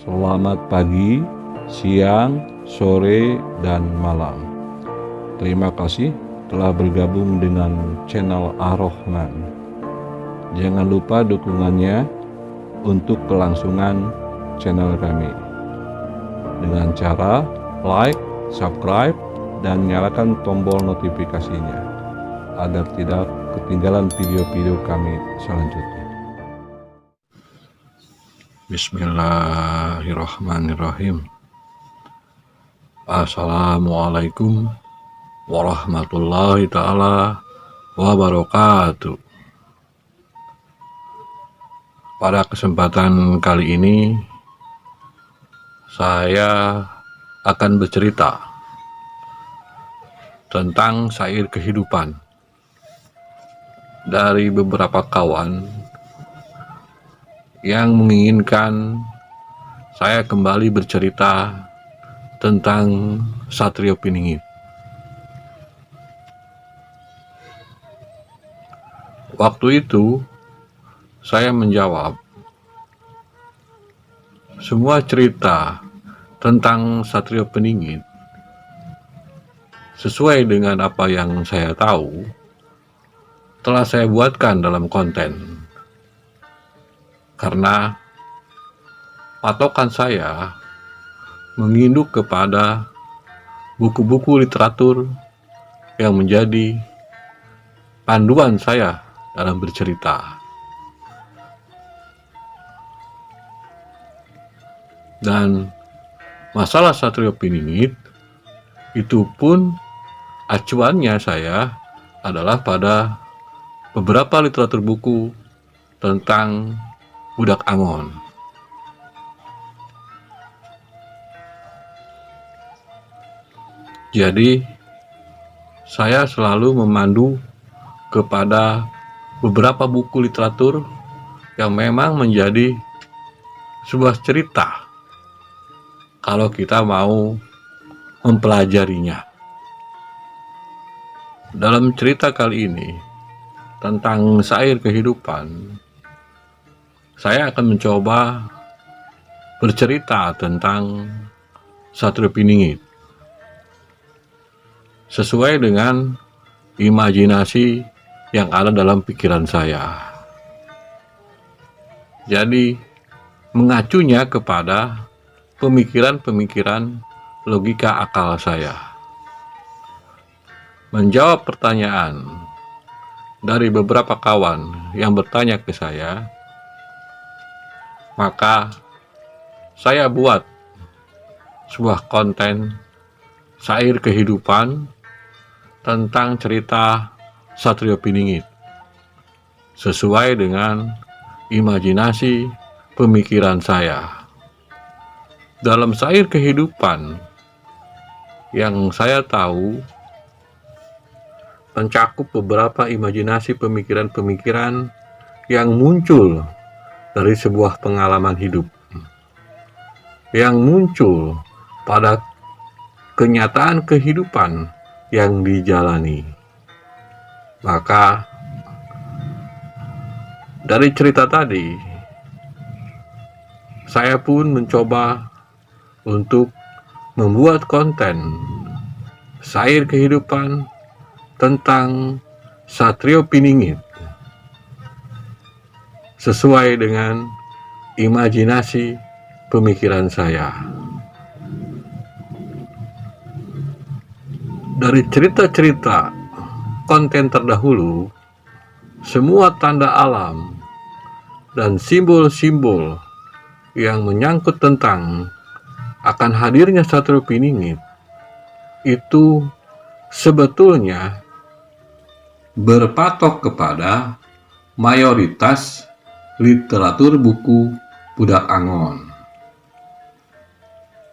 Selamat pagi, siang, sore, dan malam. Terima kasih telah bergabung dengan channel Ar-Rahman. Jangan lupa dukungannya untuk kelangsungan channel kami dengan cara like, subscribe, dan nyalakan tombol notifikasinya agar tidak ketinggalan video-video kami selanjutnya. Bismillahirrahmanirrahim. Assalamualaikum warahmatullahi ta'ala wabarakatuh. Pada kesempatan kali ini saya akan bercerita tentang syair kehidupan dari beberapa kawan yang menginginkan saya kembali bercerita tentang Satrio Piningit. Waktu itu saya menjawab, semua cerita tentang Satrio Piningit sesuai dengan apa yang saya tahu telah saya buatkan dalam konten. Karena patokan saya menginduk kepada buku-buku literatur yang menjadi panduan saya dalam bercerita. Dan masalah Satrio Piningit itu pun acuannya saya adalah pada beberapa literatur buku tentang Budak Angon. Jadi saya selalu memandu kepada beberapa buku literatur yang memang menjadi sebuah cerita kalau kita mau mempelajarinya. Dalam cerita kali ini tentang syair kehidupan, saya akan mencoba bercerita tentang Satrio Piningit sesuai dengan imajinasi yang ada dalam pikiran saya. Jadi mengacunya kepada pemikiran-pemikiran logika akal saya. Menjawab pertanyaan dari beberapa kawan yang bertanya ke saya, maka saya buat sebuah konten syair kehidupan tentang cerita Satrio Piningit sesuai dengan imajinasi pemikiran saya. Dalam syair kehidupan yang saya tahu mencakup beberapa imajinasi pemikiran-pemikiran yang muncul dari sebuah pengalaman hidup yang muncul pada kenyataan kehidupan yang dijalani. Maka dari cerita tadi saya pun mencoba untuk membuat konten syair kehidupan tentang Satrio Piningit sesuai dengan imajinasi pemikiran saya. Dari cerita-cerita konten terdahulu, semua tanda alam dan simbol-simbol yang menyangkut tentang akan hadirnya Satrio Piningit itu sebetulnya berpatok kepada mayoritas literatur buku Budak Angon.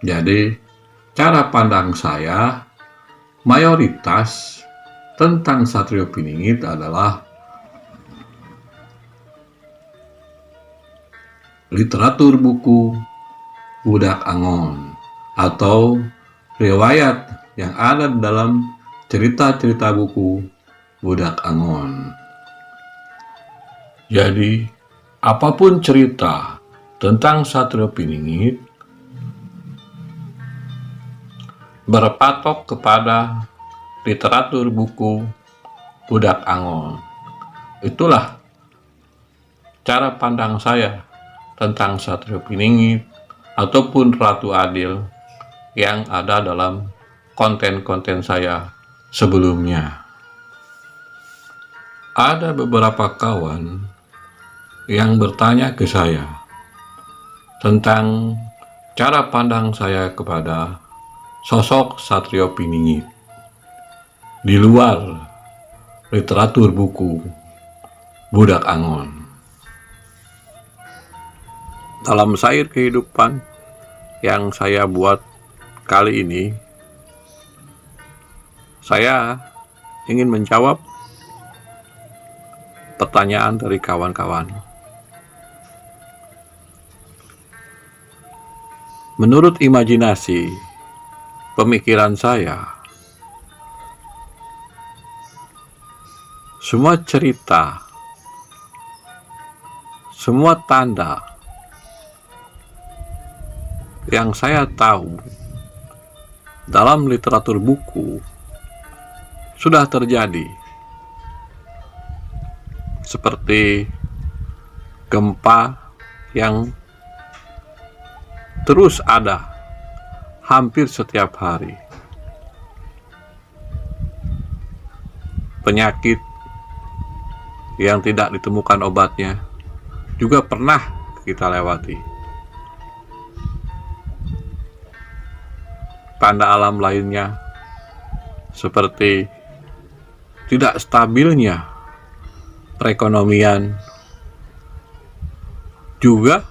Jadi, cara pandang saya mayoritas tentang Satrio Piningit adalah literatur buku Budak Angon atau riwayat yang ada dalam cerita-cerita buku Budak Angon. Jadi, apapun cerita tentang Satrio Piningit berpatok kepada literatur buku Budak Angon. Itulah cara pandang saya tentang Satrio Piningit ataupun Ratu Adil yang ada dalam konten-konten saya sebelumnya. Ada beberapa kawan yang bertanya ke saya tentang cara pandang saya kepada sosok Satrio Piningit di luar literatur buku Budak Angon. Dalam sair kehidupan yang saya buat kali ini, saya ingin menjawab pertanyaan dari kawan-kawan. Menurut imajinasi pemikiran saya, semua cerita, semua tanda yang saya tahu dalam literatur buku sudah terjadi, seperti gempa yang terus ada hampir setiap hari, penyakit yang tidak ditemukan obatnya juga pernah kita lewati, tanda alam lainnya seperti tidak stabilnya perekonomian juga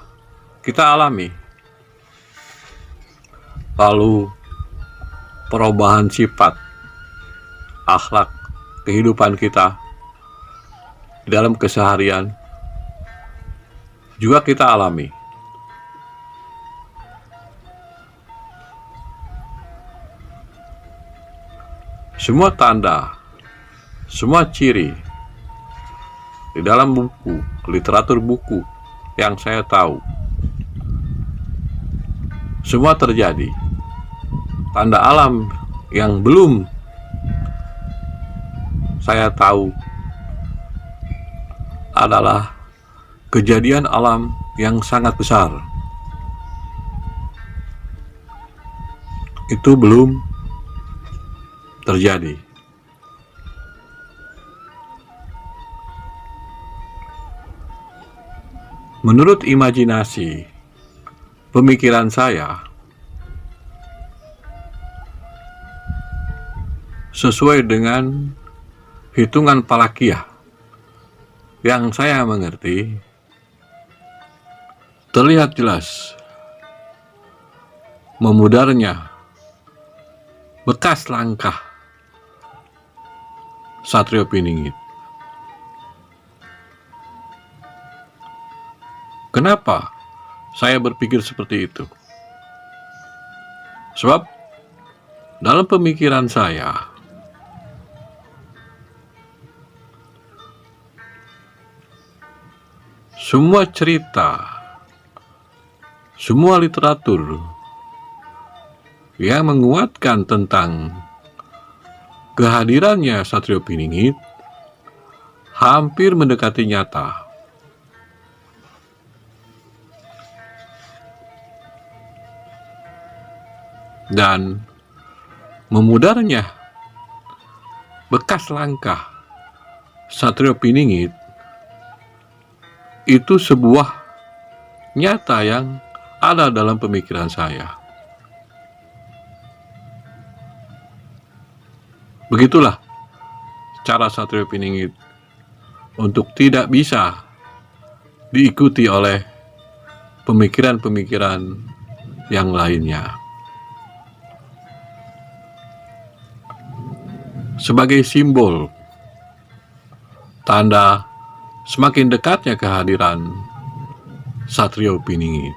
kita alami. Lalu perubahan sifat, akhlak, kehidupan kita di dalam keseharian juga kita alami. Semua tanda, semua ciri di dalam buku, literatur buku yang saya tahu, semua terjadi. Tanda alam yang belum saya tahu adalah kejadian alam yang sangat besar. Itu belum terjadi. Menurut imajinasi pemikiran saya, sesuai dengan hitungan Palakiah yang saya mengerti, terlihat jelas memudarnya bekas langkah Satrio Piningit. Kenapa saya berpikir seperti itu? Sebab dalam pemikiran saya, semua cerita, semua literatur yang menguatkan tentang kehadirannya Satrio Piningit hampir mendekati nyata. Dan memudarnya bekas langkah Satrio Piningit itu sebuah nyata yang ada dalam pemikiran saya. Begitulah cara Satrio Piningit untuk tidak bisa diikuti oleh pemikiran-pemikiran yang lainnya. Sebagai simbol, tanda semakin dekatnya kehadiran Satrio Piningit.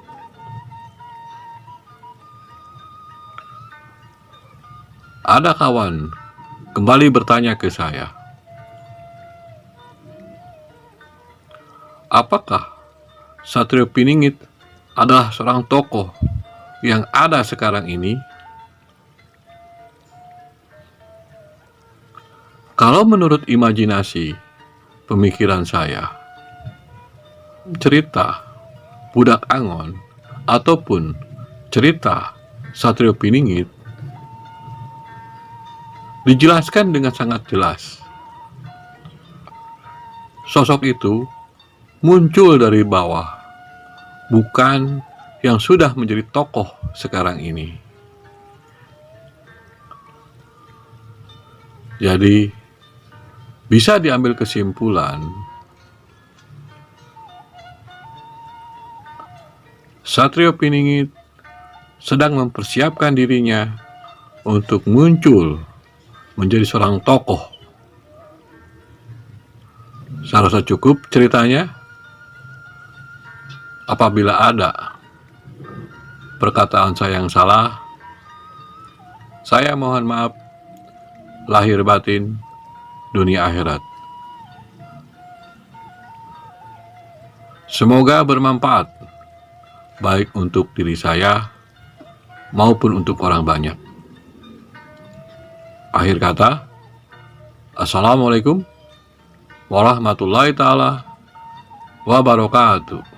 Ada kawan kembali bertanya ke saya, apakah Satrio Piningit adalah seorang tokoh yang ada sekarang ini? Kalau menurut imajinasi pemikiran saya, cerita Budak Angon ataupun cerita Satrio Piningit dijelaskan dengan sangat jelas. Sosok itu muncul dari bawah, bukan yang sudah menjadi tokoh sekarang ini. Jadi, bisa diambil kesimpulan, Satrio Piningit sedang mempersiapkan dirinya untuk muncul menjadi seorang tokoh. Saya rasa cukup ceritanya. Apabila ada perkataan saya yang salah, saya mohon maaf lahir batin dunia akhirat. Semoga bermanfaat baik untuk diri saya maupun untuk orang banyak. Akhir kata, Assalamualaikum warahmatullahi ta'ala wabarakatuh.